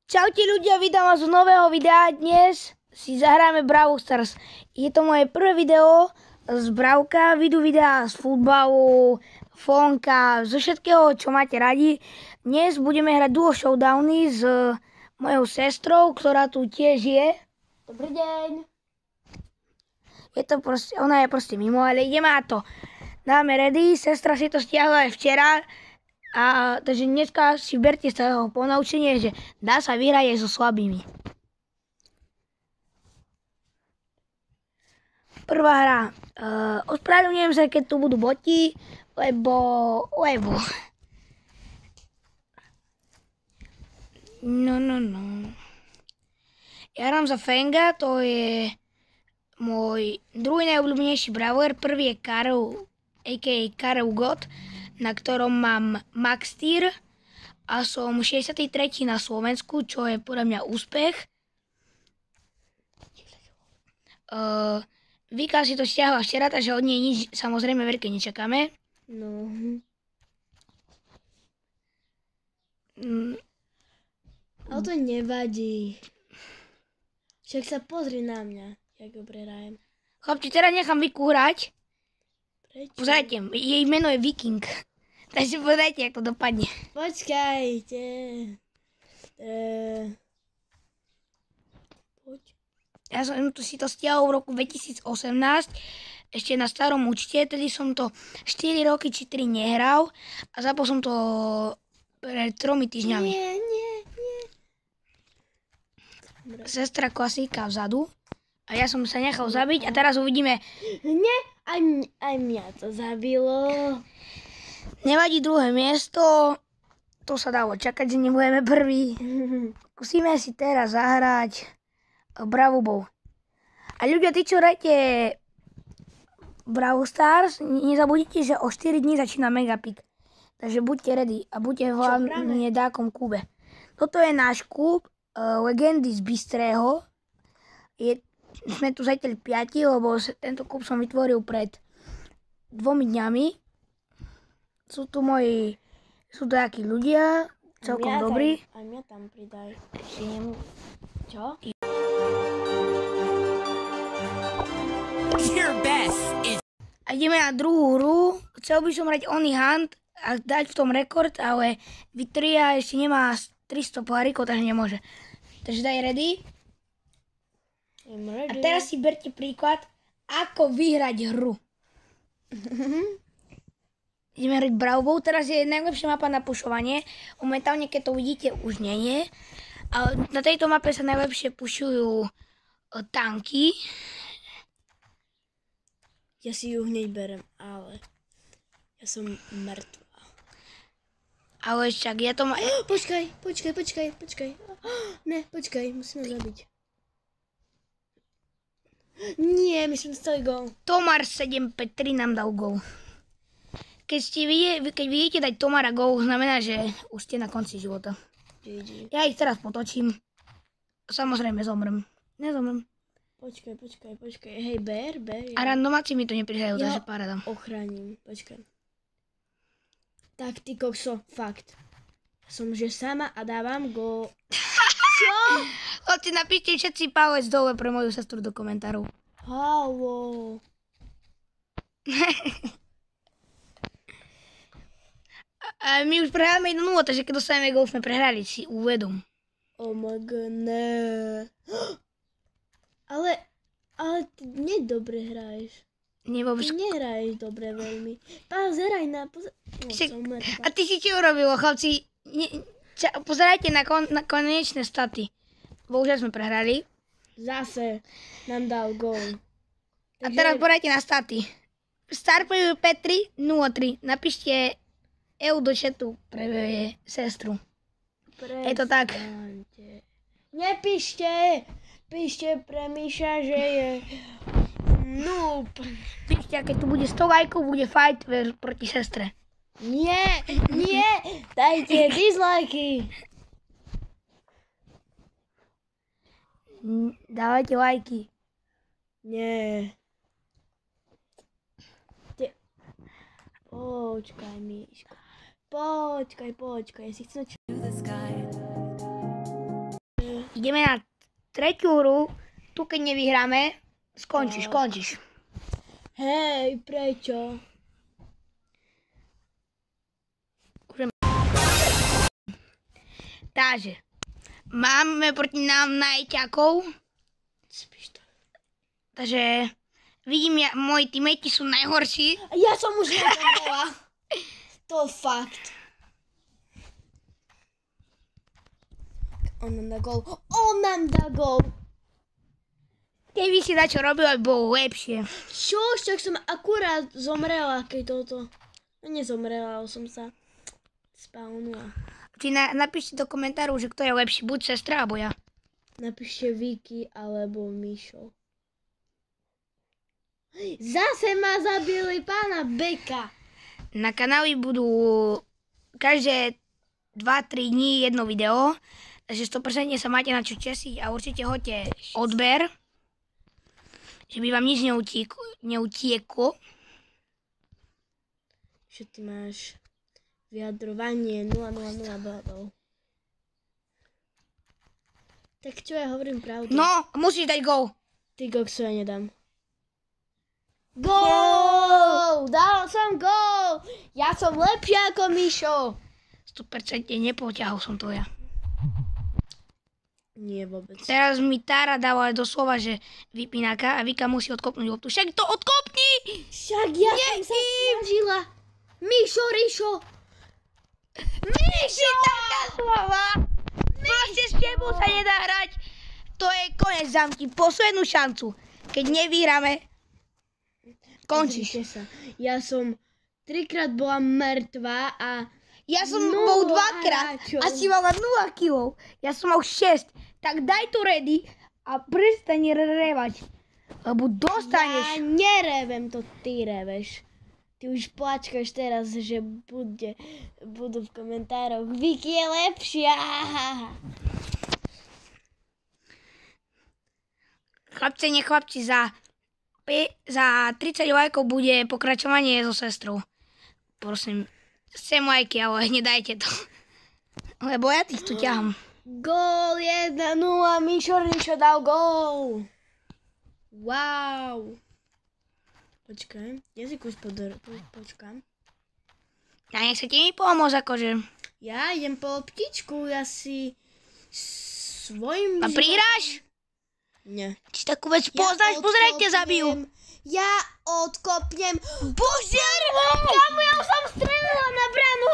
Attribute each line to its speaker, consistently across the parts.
Speaker 1: Čaute ľudia, vítam vás z nového videa. Dnes si zahráme Brawl Stars. Je to moje prvé video z Brawlka. Vidú videá z futbalu, fonka, zo všetkého, čo máte radi. Dnes budeme hrať duo showdowny s mojou sestrou, ktorá tu tiež je. Dobrý deň. Ona je proste mimo, ale ideme na to. Dáme ready, sestra si to stiahla aj včera. Takže dneska si berte z toho ponaučenie, že dá sa vyhrať aj so slabými. Prvá hra. Ospravedlňujem sa, keď tu budú boti, lebo... No. Ja hrám za Fenga, to je môj druhý najobľúbenejší brawler. Prvý je Karel, a.k.a. Karel God, na ktorom mám Max Tier a som 63. na Slovensku, čo je podľa mňa úspech. Vika si to stiahla včera, takže od nej nič samozrejme veľké nečakáme.
Speaker 2: No. Ale to nevadí. Však sa pozri na mňa, jak dobre hrajem.
Speaker 1: Chlapci, teraz nechám Viku hrať.
Speaker 2: Prečo?
Speaker 1: Pozrite, jej meno je Viking. Takže pozrite, jak to dopadne.
Speaker 2: Počkajte. Poď.
Speaker 1: Ja som si to stiahol v roku 2018, ešte na starom účte, tedy som to 4 roky či 3 nehral a zapol som to pred 3 týždňami.
Speaker 2: Nie.
Speaker 1: Sestra klasíka vzadu a ja som sa nechal zabiť a teraz uvidíme.
Speaker 2: Nie, aj mňa to zabilo.
Speaker 1: Nevadí druhé miesto, to sa dalo čakať, že nebudeme prví. Musíme si teraz zahrať Brawl Ball. A ľudia, tí, čo hrajete Brawl Stars, nezabudnite, že o 4 dní začína Megapik. Takže buďte ready a buďte hlavne dákom kube. Toto je náš kub, legendy z Bystrého. Sme tu zatiaľ 5, lebo tento kub som vytvoril pred 2 dňami. Sú tu takí ľudia, celkom dobrí.
Speaker 2: A mňa tam pridaj. Čo?
Speaker 1: A ideme na druhú hru. Chcel by som hrať Only Hunt a dať v tom rekord, ale Victoria ešte nemá 300 pohárikov, takže nemôže. Takže daj ready. A teraz si berte príklad, ako vyhrať hru. Ideme hrať Brawl Ball. Teraz je najlepšia mapa na pušovanie. Momentálne, keď to vidíte, už nie je. Ale na tejto mape sa najlepšie pušujú tanky.
Speaker 2: Ja si ju hneď berem, ale ja som mŕtva.
Speaker 1: Ale však ja to mám...
Speaker 2: Počkaj. Ne, počkaj, musíme zabiť. Nie, my sme dostali gól.
Speaker 1: Tomar 753 nám dal gól. Keď vidíte dať Tomara gól, znamená, že už ste na konci života.
Speaker 2: GG.
Speaker 1: Ja ich teraz potočím. Samozrejme zomrem. Nezomrem.
Speaker 2: Počkaj. Hej, ber.
Speaker 1: A randomáci mi to neprihajú, takže
Speaker 2: Ja
Speaker 1: paráda.
Speaker 2: ochránim, počkaj. Tak, ty kokso, fakt. Som že sama a dávam gól. Čo?
Speaker 1: Chodci, napíšte všetci palec dole pre moju sestru do komentárov.
Speaker 2: Halo.
Speaker 1: A my už prehráme 1-0, takže keď dostaneme gól, sme prehrali, si uvedom.
Speaker 2: Oh my god, ne. Ale ty nedobre hraješ.
Speaker 1: Nie vôbec.
Speaker 2: Ty nehraješ dobre veľmi. Pozeraj na...
Speaker 1: A ty si čo urobilo, chlapci? Pozerajte na konečné staty. Bohužiaľ sme prehrali.
Speaker 2: Zase nám dal gól.
Speaker 1: A teraz porajte na staty. Starpujú Petri 0-3. Napíšte EU do chatu pre sestru. Je to tak.
Speaker 2: Nepíšte. Píšte pre Míša, že je noob.
Speaker 1: Píšte, a keď tu bude 100 lajkov, bude fight proti sestre.
Speaker 2: Nie. Dajte dislajky.
Speaker 1: Dávajte lajky.
Speaker 2: Nie. Počkaj, Míško. Počkaj. Ja si chcem...
Speaker 1: ideme na tretiu hru. Tu keď nevyhráme, skončíš.
Speaker 2: Hej, prečo?
Speaker 1: Takže, máme proti nám najťakov. Takže, vidím, moji teammate sú najhorší.
Speaker 2: Ja som už nepovedala. To fakt. On nám dá gól.
Speaker 1: Keby si dačo robil, aby bolo lepšie.
Speaker 2: Čo? Však som akurát zomrela, keď toto... Nezomrela, ale som sa spawnula.
Speaker 1: Napíšte do komentáru, že kto je lepší, buď sestra, alebo ja.
Speaker 2: Napíšte Vicky alebo Mišo. Zase ma zabili pána Beka.
Speaker 1: Na kanáli budú každé 2-3 dní jedno video, takže 100% sa máte na čo česiť a určite hoďte odber, že by vám nič neutieklo.
Speaker 2: Že ty máš vyjadrovanie 000 bodov. Tak čo ja hovorím pravdu?
Speaker 1: No, musíš dať gól.
Speaker 2: Ty kokso, ja nedám. Gól! Dal som gól! Ja som lepšia ako Mišo.
Speaker 1: 100% nepoťahol som to ja.
Speaker 2: Nie vôbec.
Speaker 1: Teraz mi Tára dáva doslova, že vypínáka a Vika musí odkopnúť loptu. Však to odkopni!
Speaker 2: Však ja som sa snažila. Mišo, Rišo.
Speaker 1: Mišo! Taká slova! Proste s tebou sa nedá hrať. To je konec, zamky. Poslednú šancu. Keď nevyhráme, končíš.
Speaker 2: Sa. Ja som 3-krát bola mŕtva a
Speaker 1: ja som bol 2-krát a si mala 0 kg. Ja som mal 6. Tak daj to ready a prestaň revať. Lebo dostaneš.
Speaker 2: Ja nerevem, to ty reveš. Ty už plačkaš teraz, že budú v komentároch Vicky je lepšia.
Speaker 1: Chlapci, za 30 lajkov bude pokračovanie so sestrou. Prosím, chcem lajky, ale nedajte to. Lebo ja tých tu ťahám.
Speaker 2: Gól 1-0, Mišo dal gól. Wow. Počkaj, ja si kus počkám.
Speaker 1: Ja nechcete mi pomôcť, akože.
Speaker 2: Ja idem po ptičku, ja si svojim...
Speaker 1: A prihráš?
Speaker 2: Nie.
Speaker 1: Či takú vec poznáš, pozrite, zabijú.
Speaker 2: Ja odkopnem. Bože, kamu ja som strelila na bránu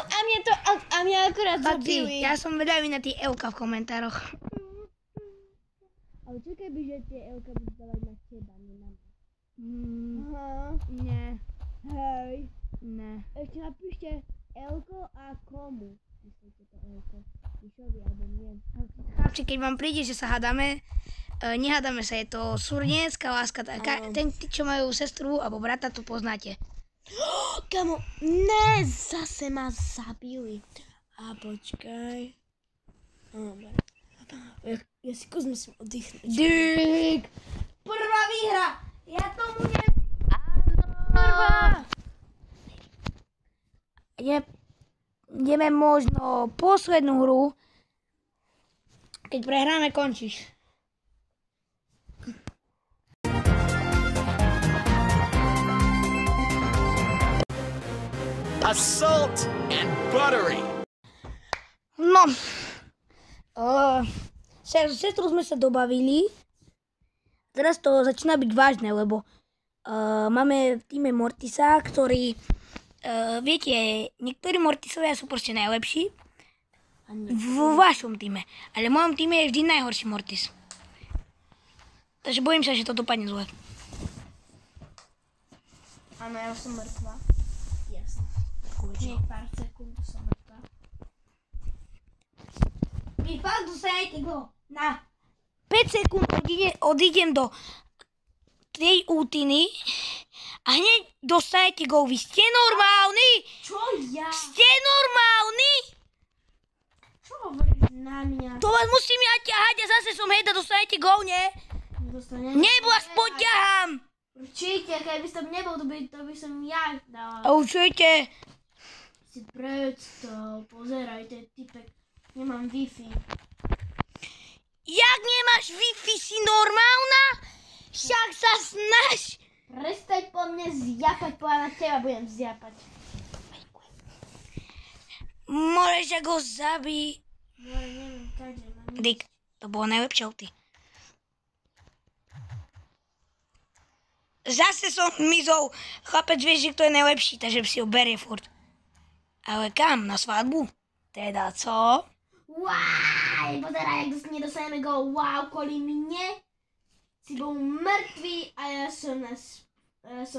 Speaker 2: a mňa akurát zabili.
Speaker 1: Ja som vedavý na tie Elka v komentároch.
Speaker 2: Ale čo keby, že tie Elka budú dávať na teba, nie na mňa? Aha.
Speaker 1: Nie.
Speaker 2: Hej.
Speaker 1: Ne.
Speaker 2: Ešte napíšte Elko a komu. Myslíte to Elko? Mišovi alebo mne.
Speaker 1: Chlapci, keď vám príde, že sa hádame, nehádame sa, je to súrnecká láska. Ten, čo majú sestru alebo brata, to poznáte.
Speaker 2: Kamo, ne, zase ma zabili. A počkaj. Ja si kus musím oddychnúť.
Speaker 1: Dík! Prvá výhra! Ja to budem...
Speaker 2: Prvá!
Speaker 1: Ideme možno poslednú hru. Keď prehráme, končíš.
Speaker 3: Assault and buttery.
Speaker 1: No. Sestru sme sa dobavili. Teraz to začína byť vážne, lebo máme v týme Mortisa, ktorý, viete, niektorí Mortisovia sú proste najlepší v vašom týme, ale v mojom týme je vždy najhorší Mortis. Takže bojím sa, že to dopadne zle.
Speaker 2: Áno, ja som mŕtva. Jasne. Nie, pár sekúnd som mŕtva.
Speaker 1: Vy fakt dostanete go na 5 sekúnd odídem do tej útiny a hneď dostanete gól. Vy ste normálni?
Speaker 2: Čo ja?
Speaker 1: Ste normálni?
Speaker 2: Čo hovoríš na mňa?
Speaker 1: To vás musím ja ťahať a zase som hejda, dostanete gól, nie? Nebo vás poťahám.
Speaker 2: Určite, keby som nebol, to by som ja dala.
Speaker 1: A určite.
Speaker 2: Si predstav, pozerajte, typek, nemám Wi-Fi.
Speaker 1: Ja Jak nemáš Wi-Fi, si normálna? Však sa snaž.
Speaker 2: Prestaň po mne zjapať, na teba budem zjapať.
Speaker 1: Môžeš ako zabiť.
Speaker 2: No, neviem, každý mám.
Speaker 1: Dick, to bolo najlepšie ty. Zase som mizol. Chlapec vieš, že kto je najlepší, takže si ho berie furt. Ale kam? Na svadbu? Teda co?
Speaker 2: Wow, pozeraj, jak nedostaneme go. Wow, kvôli mne si bol mŕtvý a ja som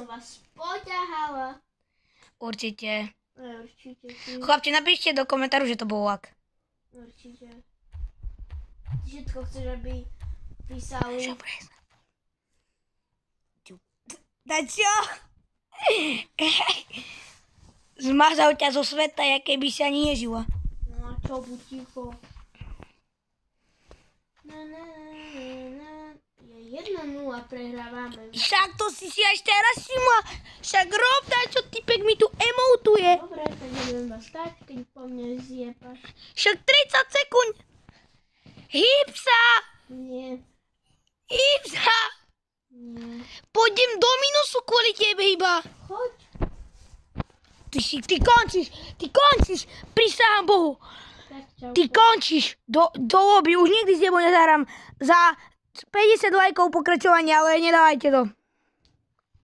Speaker 2: vás poťahala.
Speaker 1: Určite.
Speaker 2: Určite.
Speaker 1: Chlapci, napíšte do komentáru, že to bol lak.
Speaker 2: Určite. Všetko chceš, aby písali.
Speaker 1: Da čo? Zmazal ťa zo sveta, jak keby si ani nežila.
Speaker 2: No a čo, buď ticho. Je 1-0 prehrávame.
Speaker 1: Však to si až teraz všimla. Však rob čo typek mi tu emotuje.
Speaker 2: Dobre, tak budem vás stať, keď po mne zjepaš.
Speaker 1: Však 30 sekúnd. Hýb sa.
Speaker 2: Nie,
Speaker 1: Hýb sa.
Speaker 2: nie.
Speaker 1: Pôjdem do minusu kvôli tebe iba.
Speaker 2: Choď.
Speaker 1: Ty končíš. Prisahám Bohu.
Speaker 2: Tak čau.
Speaker 1: Ty končíš do lobby. Už nikdy s tebou nezahrám. Za 50 lajkov pokračovania, ale nedávajte to.